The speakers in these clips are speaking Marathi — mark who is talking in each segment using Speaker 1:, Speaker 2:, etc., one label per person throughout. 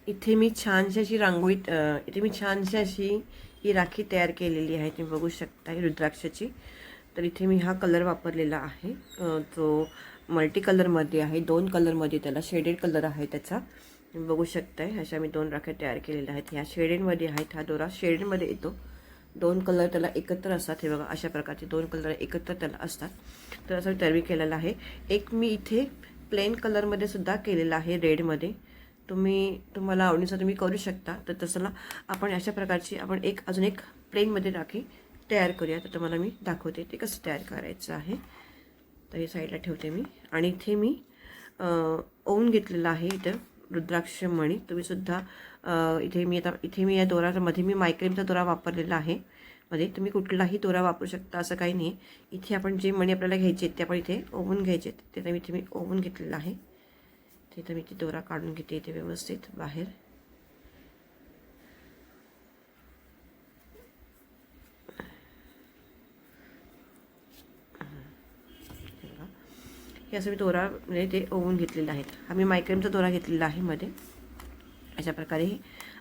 Speaker 1: इथे मी छानशी अशी रांगोळी इथे मी छानशी अशी ही राखी तयार केलेली आहे. तुम्ही बघू शकता ही रुद्राक्षाची. तर इथे मी हा कलर वापरलेला आहे, जो मल्टी कलरमध्ये आहे. 2 कलरमध्ये त्याला शेडेड कलर आहे त्याचा. तुम्ही बघू शकताय अशा मी 2 राख्या तयार केलेल्या आहेत. ह्या शेडेडमध्ये आहेत. हा दोरा शेडेडमध्ये येतो. 2 कलर त्याला एकत्र असतात. हे बघा अशा प्रकारचे 2 कलर एकत्र त्याला असतात. तर असं तयार केलेलं आहे. एक मी इथे प्लेन कलरमध्ये सुद्धा केलेला आहे, रेडमध्ये. तुम्हाला आवडीनुसार तुम्ही करू शकता. तर तसं आपण अशा प्रकारची आपण अजून एक प्लेनमध्ये राखी तयार करूया. तर तुम्हाला मी दाखवते ते कसं तयार करायचं आहे. तर हे साईडला ठेवते मी. आणि इथे मी ओवून घेतलेला आहे. इथं रुद्राक्ष मणी तुम्हीसुद्धा इथे मी या दोऱ्यामध्ये मी मायक्रेमचा दोरा वापरलेला आहे. मध्ये तुम्ही कुठलाही दोरा वापरू शकता, असं काही नाही. इथे आपण जे मणी आपल्याला घ्यायचे ते आपण इथे ओवून घ्यायचे. ते इथे मी ओवून घेतलेलं आहे. तिथे मी ती दोरा काढून घेते इथे व्यवस्थित बाहेर. हे असं मी दोरा म्हणजे ते ओवून घेतलेलं आहे. हा मी मायक्रेमचा दोरा घेतलेला आहे मध्ये. अशा प्रकारे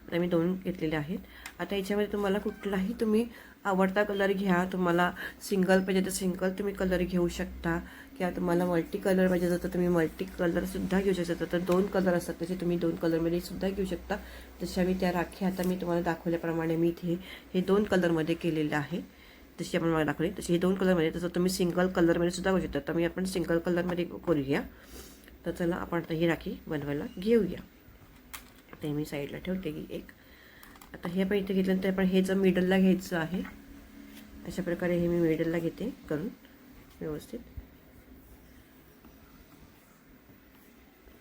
Speaker 1: आता मी 2 घेतलेले आहेत. आता याच्यामध्ये तुम्हाला कुठलाही तुम्ही आवडता कलर घ्या. तुम्हाला सिंगल पाहिजे तर सिंगल तुम्ही कलर घेऊ शकता, किंवा तुम्हाला मल्टी कलर पाहिजे तर तुम्ही मल्टी कलरसुद्धा घेऊ शकता. तर 2 कलर असतात तसे तुम्ही 2 कलरमध्ये सुद्धा घेऊ शकता. तशा मी त्या राखी आता मी तुम्हाला दाखवल्याप्रमाणे मी इथे हे 2 कलरमध्ये केलेलं आहे. जशी आपण मला दाखवली तशी हे 2 कलरमध्ये. तसं तुम्ही सिंगल कलरमध्ये सुद्धा करू शकता. तर मी आपण सिंगल कलरमध्ये करूया. तर चला आपण आता ही राखी बनवायला घेऊया. ते मी साईडला ठेवते की एक. आता हे आपण इथे घेतल्यानंतर आपण हे जर मिडलला घ्यायचं आहे. अशा प्रकारे हे मी मिडलला घेते करून व्यवस्थित.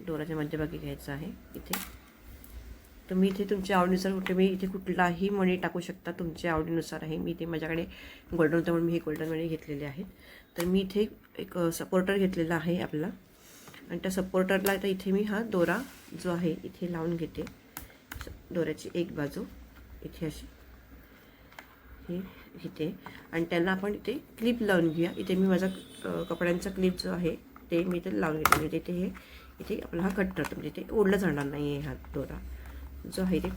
Speaker 1: दोराच्या मध्यभागी घ्यायचं आहे इथे. तुम्ही इथे तुमच्या आवडीनुसार मी इथे कुठलाही मणी टाकू शकता, तुमच्या आवडीनुसार आहे. मी इथे माझ्याकडे गोल्डन होतं म्हणून मी हे गोल्डन मणी घेतलेले आहेत. तर मी इथे एक सपोर्टर घेतलेला आहे आपला. आणि त्या सपोर्टरला आता इथे मी हा दोरा जो आहे इथे लावून घेते. दोऱ्याची एक बाजू इथे अशी हे घेते. आणि त्याला आपण इथे क्लिप लावून घेऊया. इथे मी माझा कपड्यांचा क्लिप जो आहे ते मी इथे लावून घेते. म्हणजे इथे हे इथे आपला हा कट करतो. म्हणजे ते ओढलं जाणार नाही आहे. हा दोरा जो आहे ते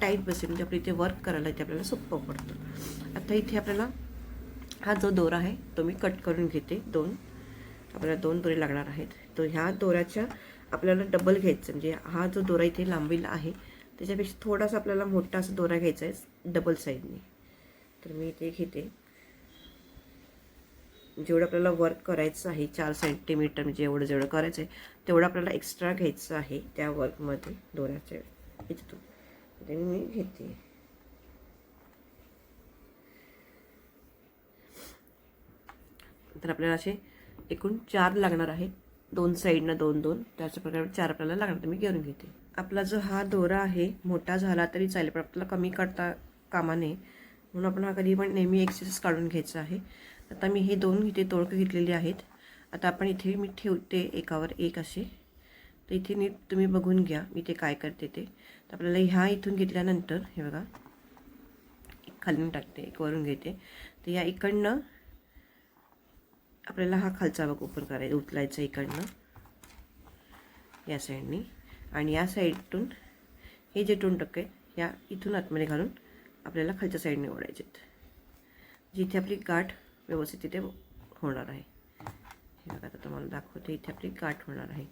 Speaker 1: टाईट बसेल, म्हणजे आपल्या इथे वर्क करायला इथे आपल्याला सोपं पडतं. आता इथे आपल्याला हा जो दोरा आहे तो मी कट करून घेते. आपल्याला 2 दोरे लागणार आहेत. तर ह्या दोऱ्याच्या आपल्याला डबल घ्यायचं. म्हणजे हा जो दोरा इथे लांबीला आहे त्याच्यापेक्षा थोडासा आपल्याला मोठा असा दोरा घ्यायचा आहे डबल साईडने. तर मी इथे घेते. जेवढं आपल्याला वर्क करायचं आहे 4 सेंटीमीटर, म्हणजे जेवढं करायचं आहे तेवढं आपल्याला एक्स्ट्रा घ्यायचं आहे त्या वर्कमध्ये दोऱ्याच्या इथून. ते मी घेते. तर आपल्याला असे एकूण 4 लागणार आहेत. 2 साईडनं 2-2 त्याच्या प्रकारे 4 आपल्याला लागणार. तर मी घेऊन घेते. आपला जो हा दोरा आहे मोठा झाला तरी चालेल, पण आपल्याला कमी करता कामा नये म्हणून आपण हा कधी पण नेहमी एक्सेस काढून घ्यायचा आहे. आता मी हे 2 इथे तोडकं घेतलेले आहेत. आता आपण इथे मी ठेवते एकावर एक असे. तर इथे नीट तुम्ही बघून घ्या मी ते काय करते ते. तर आपल्याला ह्या इथून घेतल्यानंतर हे बघा एक खालून टाकते, एक वरून घेते. तर या इकडनं आपल्याला हा खालचा भाग ओपन करायचा, उचलायचा इकडनं या साईडनी. आणि या साईडतून हे जे 2 टक्के या इथून आतमध्ये घालून आपल्याला खालच्या साईडने ओढायचे. जिथे आपली गाठ व्यवस्थित तिथे होणार आहे. हे बघा आता तुम्हाला दाखवते. इथे आपली गाठ होणार आहे.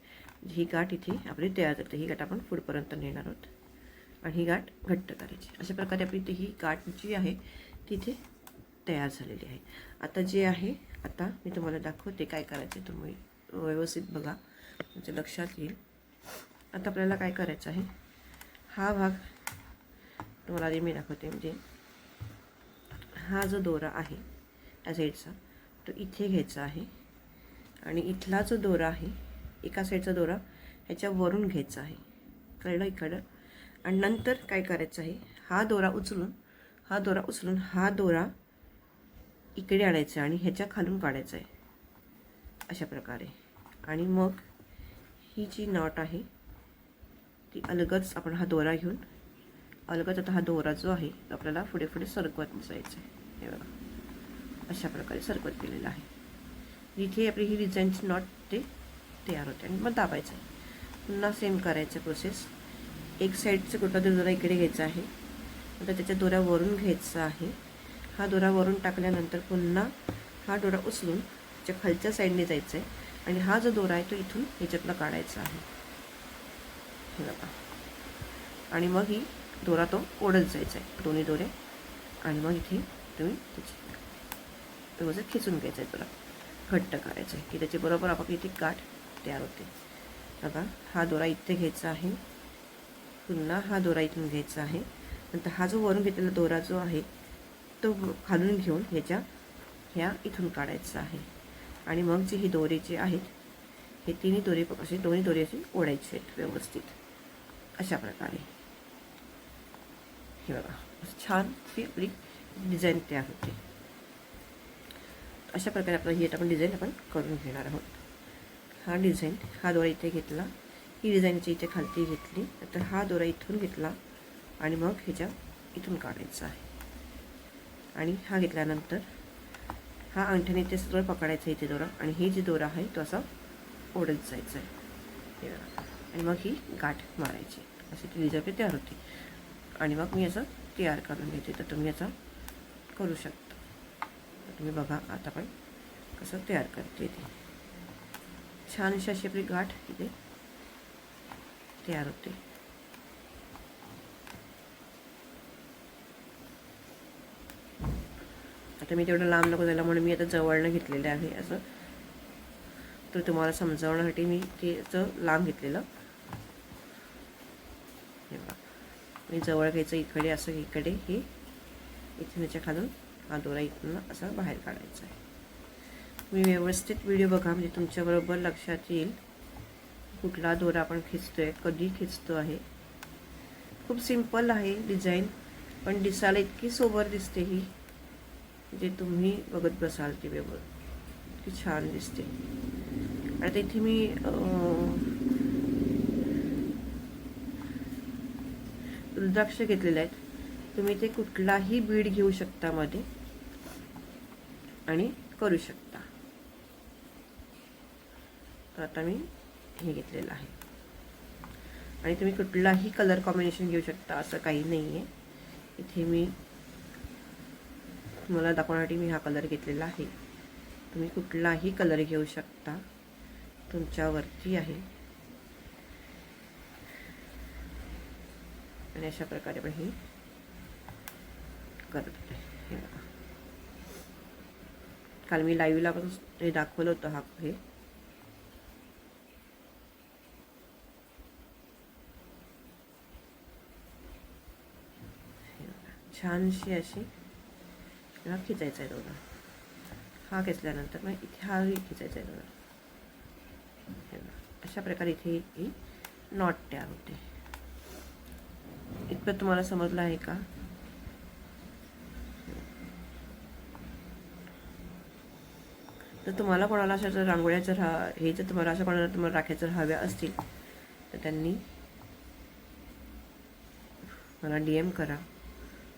Speaker 1: ही गाठ इथे आपली तयार करते. ही गाठ आपण पुढपर्यंत नेणार आहोत आणि ही गाठ घट्ट करायची. अशा प्रकारे आपली इथे ही गाठ जी आहे तिथे तयार झालेली आहे. आता जे आहे आता मी तुम्हाला दाखवते काय करायचे. तुम्ही व्यवस्थित बघा, तुमच्या लक्षात येईल. आता आपल्याला काय करायचं आहे, हा भाग तुम्हाला आधी मी दाखवते. म्हणजे हा जो दोरा आहे या साईडचा तो इथे घ्यायचा आहे. आणि इथला जो दोरा आहे एका साईडचा दोरा ह्याच्यावरून घ्यायचा आहे, कळलं इकडं. आणि नंतर काय करायचं आहे, हा दोरा उचलून हा दोरा इकडे आणायचा आणि ह्याच्या खालून काढायचा आहे अशा प्रकारे. आणि मग ही जी नॉट आहे ती अलगच आपण हा दोरा घेऊन अलगच आता हा दोरा जो आहे आपल्याला पुढे पुढे सरकवत जायचं आहे. हे बघा अशा प्रकारे सरकवत केलेलं आहे. जिथे आपली ही डिझाईनची नॉट ते तयार होते आणि मग दाबायचं आहे. पुन्हा सेम करायचं प्रोसेस. एक साईडचा कुठला तरी दोरा इकडे घ्यायचा आहे, नंतर त्याच्या दोरा वरून घ्यायचा आहे. हा दोरा वरून टाकल्यानंतर पुन्हा हा दोरा उचलून त्याच्या खालच्या साईडने जायचं आहे आणि हा जो दोरा आहे तो इथून ह्याच्यातला काढायचा आहे, हे बघा. आणि मग ही दोरा तो ओढत जायचा आहे, दोन्ही दोरे. आणि मग इथे तुम्ही त्याची व्यवस्थित खिचून घ्यायचं आहे, दोरा घट्ट करायचं आहे की त्याचे बरोबर आपण इथे गाठ तयार होते. बघा, हा दोरा इथे घ्यायचा आहे, पुन्हा हा दोरा इथून घ्यायचा आहे, नंतर हा जो वरून घेतलेला दोरा जो आहे तो खालून घेऊन ह्या इथून काढायचा आहे. आणि मग जी ही दोरे जे आहेत हे दोन्ही दोरे असे ओढायचे आहेत व्यवस्थित, अशा प्रकारे. हे बघा, छान ती आपली डिझाईन तयार होते. अशा प्रकारे आपलं ही आपण डिझाईन आपण करून घेणार आहोत. हा डिझाईन, हा दोरा इथे घेतला, ही डिझाईनची इथे खालती घेतली, नंतर हा दोरा इथून घेतला आणि मग ह्याच्या इथून काढायचा आहे. आणि हा घेतल्यानंतर हा अंगठ्याने ते सगळं पकडायचं इथे दोरा, आणि हे जे दोरा आहे तो असा ओढत जायचा आहे, आणि मग ही गाठ मारायची. अशी ती डिझाईन तयार होती. आणि मग मी असं तयार करून घेते, तर तुम्ही याचा करू शकता. तर तुम्ही बघा आता पण कसं तयार करते ते. छान अशी आपली गाठ इथे तयार होते. आता मी तेवढं लांब नको जायला म्हणून मी आता जवळनं घेतलेलं आहे असं, तर तुम्हाला समजावण्यासाठी मी त्याचं लांब घेतलेलं. हे बघा, मी जवळ घ्यायचं इकडे, असं इकडे हे इथून याच्या खालून हा दोरा इथून असा बाहेर काढायचा आहे. मी व्यवस्थित व्हिडिओ बघा, म्हणजे तुमच्याबरोबर लक्षात येईल कुठला दोरा आपण खिचतोय, कधी खिचतो आहे. खूप सिंपल आहे डिझाईन, पण दिसायला इतकी सोबर दिसते ही, जे तुम्ही बघत बसाल ती व्यवस्थित इतकी छान दिसते. आता इथे मी रुद्राक्ष घेतलेले आहेत. तुम्ही ते कुठलाही बीड घेऊ शकता मध्ये आणि करू शकता. तर आता मी हे घेतलेलं आहे. आणि तुम्ही कुठलाही कलर कॉम्बिनेशन घेऊ शकता, असं काही नाही आहे. इथे मी तुम्हाला दाखवण्यासाठी मी हा कलर घेतलेला आहे. तुम्ही कुठलाही कलर घेऊ शकता, तुमच्यावरती आहे. आणि अशा प्रकारे पण हे करत होते. हे बघा, काल मी लाईव्हला पण हे दाखवलं होतं. हा हे छानशी अशी हा खिचायचा आहे दोरा. हा खेचल्यानंतर मग इथे हा खिचायचा आहे दोरा. अशा प्रकारे इथे ही नॉट तयार होते. इतकं तुम्हाला समजलं आहे का? तर तुम्हाला कोणाला अशा जर रांगोळ्या जर हे जर तुम्हाला अशा कोणाला तुम्हाला राख्या जर हव्या असतील तर त्यांनी मला DM करा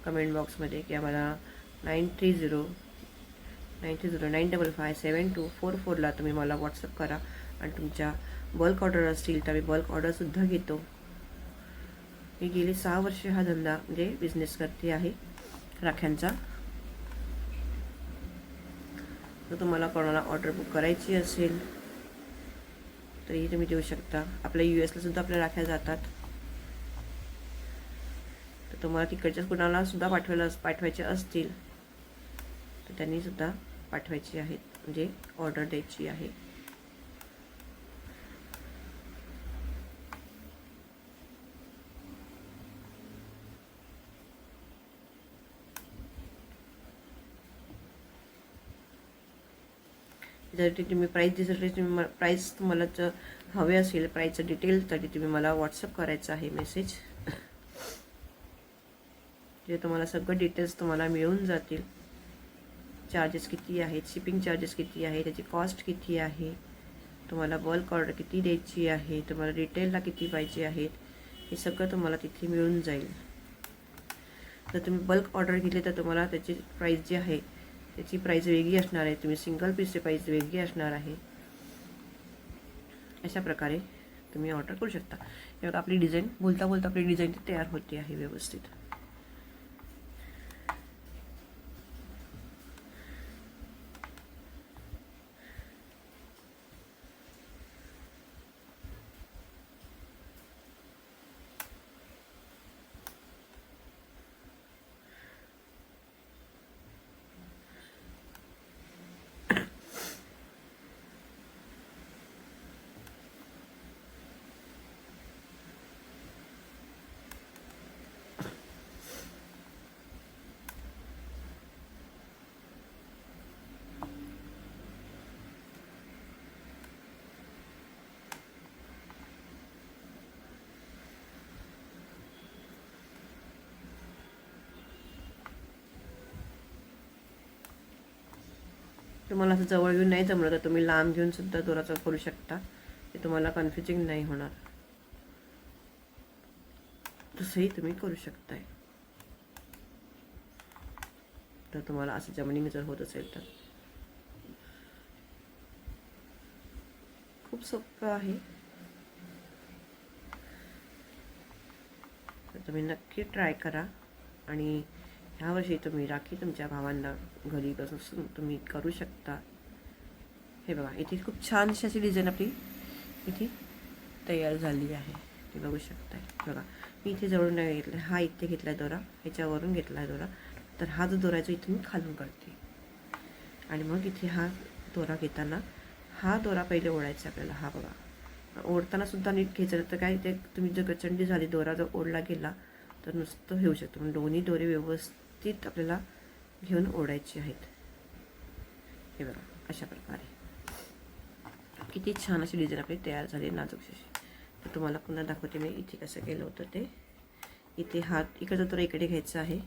Speaker 1: कमेंट बॉक्समध्ये, किंवा मला 9309557244 तुम्ही मला व्हॉट्सअप करा. आणि तुमच्या बल्क ऑर्डर असतील तर मी बल्क ऑर्डरसुद्धा घेतो. मी गेली 6 वर्ष हा धंदा म्हणजे बिझनेस करते आहे राख्यांचा. तर तुम्हाला कोणाला ऑर्डर बुक करायची असेल तरीही तुम्ही देऊ शकता. आपल्या US सुद्धा आपल्या राख्या जातात. तर तुम्हाला तिकडच्याच कुणाला सुद्धा पाठवायचे असतील तर त्यांनी सुद्धा पाठवायची आहेत, म्हणजे ऑर्डर द्यायची आहे. जर तुम्ही प्राईस तुम्हाला जर हवे असेल, प्राईसचं डिटेलसाठी तुम्ही मला व्हॉट्सअप करायचं आहे मेसेज. जे तुम्हाला सगळं डिटेल्स तुम्हाला मिळून जातील. चार्जेस किती आहेत, शिपिंग चार्जेस किती आहे, त्याची कॉस्ट किती आहे, तुम्हाला बल्क ऑर्डर किती द्यायची आहे, तुम्हाला रिटेलला किती पाहिजे आहेत, हे सगळं तुम्हाला तिथे मिळून जाईल. जर तुम्ही बल्क ऑर्डर घेतली तर तुम्हाला त्याची प्राईस जी आहे त्याची प्राईस वेगळी असणार आहे. तुम्ही सिंगल पीसची प्राईस वेगळी असणार आहे. अशा प्रकारे तुम्ही ऑर्डर करू शकता. हे बघा आपली डिझाईन, बोलता बोलता आपली डिझाईन तयार होते आहे व्यवस्थित. तुम्हाला असं जवळ घेऊन नाही जमलं तर तुम्ही लांब घेऊन सुद्धा दोराचं करू शकता. ते तुम्हाला कन्फ्युजिंग नाही होणार. तसंही तुम्ही करू शकताय. तर तुम्हाला असं जमनिंग जर होत असेल तर खूप सोपं आहे. तर तुम्ही नक्की ट्राय करा. आणि ह्यावर्षी तुम्ही राखी तुमच्या भावांना घरी बसून तुम्ही करू शकता. हे बघा इथे खूप छानशी अशी डिझाईन आपली इथे तयार झाली आहे. ते बघू शकताय. बघा मी इथे जवळून नाही घेतला, हा इथे घेतला दोरा, ह्याच्यावरून घेतला दोरा. तर हा जो दोरा आहे इथे मी खालून काढते आणि मग इथे हा दोरा घेताना हा दोरा पहिले ओढायचा आपल्याला. हा बघा ओढताना सुद्धा नीट घ्यायचं, तर काय ते तुम्ही जर गचंडी झाली दोरा जर ओढला गेला तर नुसतं होऊ शकतं. म्हणून दोन्ही दोरे व्यवस्थित आपल्याला घेऊन ओढायचे आहेत. हे बघा अशा प्रकारे किती छान अशी डिझाईन आपली तयार झाली नाजूकशी. तर तुम्हाला पुन्हा दाखवते मी इथे कसं केलं होतं ते. इथे हात इकडचा दोरा इकडे घ्यायचा आहे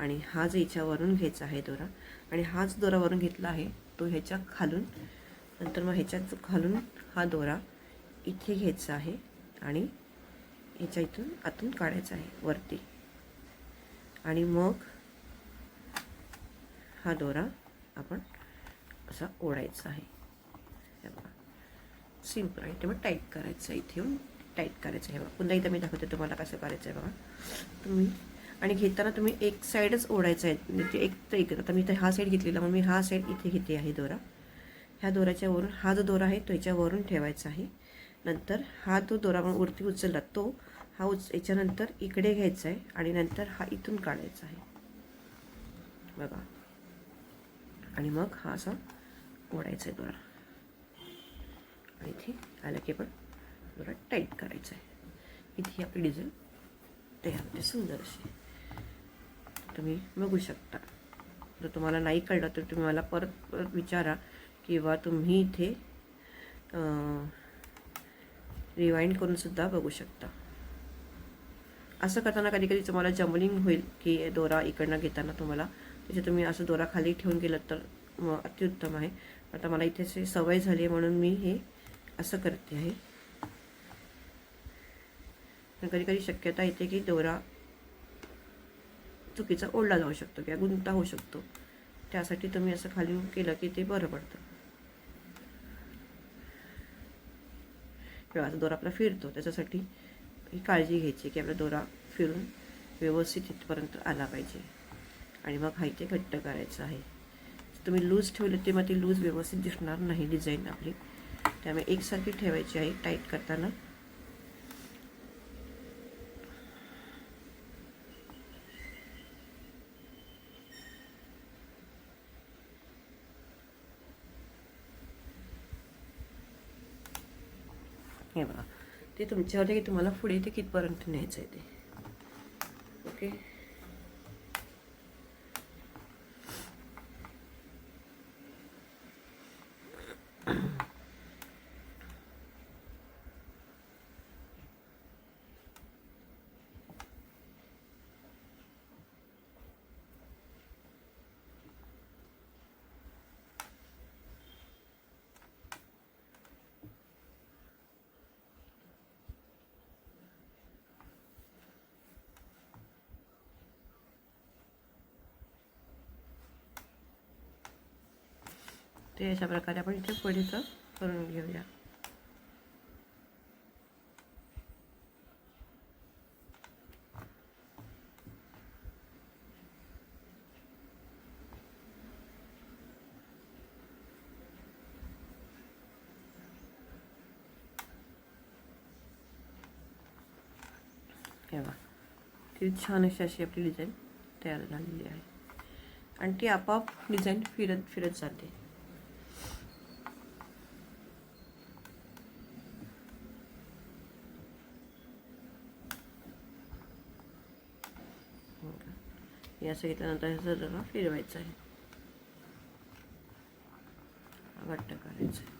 Speaker 1: आणि हा जो याच्यावरून घ्यायचा आहे दोरा, आणि हाच दोरा वरून घेतला आहे तो ह्याच्या खालून, नंतर मग ह्याच्यात खालून हा दोरा इथे घ्यायचा आहे आणि ह्याच्या इथून आतून काढायचा आहे वरती. आणि मग हा दोरा आपण असा ओढायचा आहे. हे बघा सिम्पल. आणि ते मग टाईट करायचं, इथे येऊन टाईट करायचं. हे बघा पुन्हा एकदा मी दाखवते तुम्हाला कसं करायचं आहे. बघा तुम्ही आणि घेताना तुम्ही एक साईडच ओढायचं आहे, म्हणजे एक तर एक. आता मी तर हा साईड घेतलेला, मग मी हा साईड इथे घेते आहे दोरा. ह्या दोऱ्याच्या वरून हा जो दोरा आहे तो ह्याच्यावरून ठेवायचा आहे. नंतर हा जो दोरा आपण वरती उचलला तो हा याच्यानंतर इकडे घ्यायचा आहे आणि नंतर हा इथून काढायचा आहे. बघा आणि मग हा असा ओढायचा आहे दोरा आणि इथे आलं की पण दोरा टाईट करायचा आहे. इथे आपली डिझाईन तयार होते सुंदर अशी. तुम्ही बघू शकता. जर तुम्हाला नाही कळलं तर तुम्ही मला परत विचारा किंवा तुम्ही इथे रिवाइंड करून सुद्धा बघू शकता. असं करताना कधी कधी तुम्हाला जम्बलिंग होईल की दोरा इकडनं घेताना तुम्हाला तिथे तुम्ही असं दोरा खाली ठेवून गेलं तर अतिउत्तम आहे. आता मला इथे सवय झाली आहे म्हणून मी हे असं करते आहे. कधी कधी शक्यता येते की दोरा चुकीचा ओढला जाऊ शकतो किंवा गुंता होऊ शकतो. त्यासाठी तुम्ही असं खाली केलं की ते बरं पडतं. किंवा दोरा आपला फिरतो त्याच्यासाठी ही काळजी घ्यायची की आपला दोरा फिरून व्यवस्थित इथपर्यंत आला पाहिजे. आणि मग हा इथे घट्ट करायचं आहे. तुम्ही लूज ठेवलं ते मग ती लूज व्यवस्थित दिसणार नाही डिझाईन आपली. त्यामुळे एकसारखी ठेवायची आहे टाईट करताना. हे बघा ते तुमच्यावर की तुम्हाला पुढे ते कितपर्यंत न्यायचं आहे ते. ओके ते अशा प्रकारे आपण इथे पुढेचं करून घेऊया. हे बघा किती छान अशी आपली डिझाईन तयार झालेली आहे आणि ती आपोआप डिझाईन फिरत फिरत जाते. या सांगितल्यानंतर ह्याचं जरा फिरवायचं आहे, घट्ट करायचं आहे.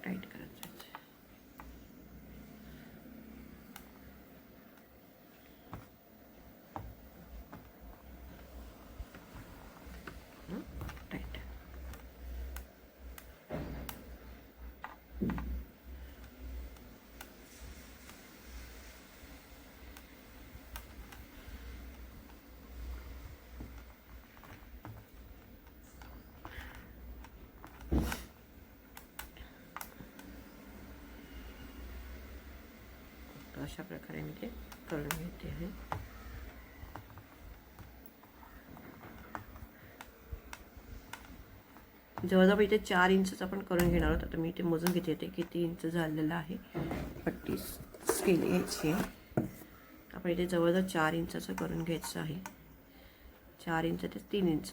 Speaker 1: टाईट करायचं. टाईट. अशा प्रकारे मी ते करून घेते आहे. जवळजवळ इथे 4 इंचचं आपण करून घेणार आहोत. आता मी इथे मोजून घेते ते किती इंच झालेलं आहे. पट्टी स्केल घ्यायची आहे. आपण इथे जवळजवळ 4 इंचाचं करून घ्यायचं आहे. 4 इंच ते 3 इंच.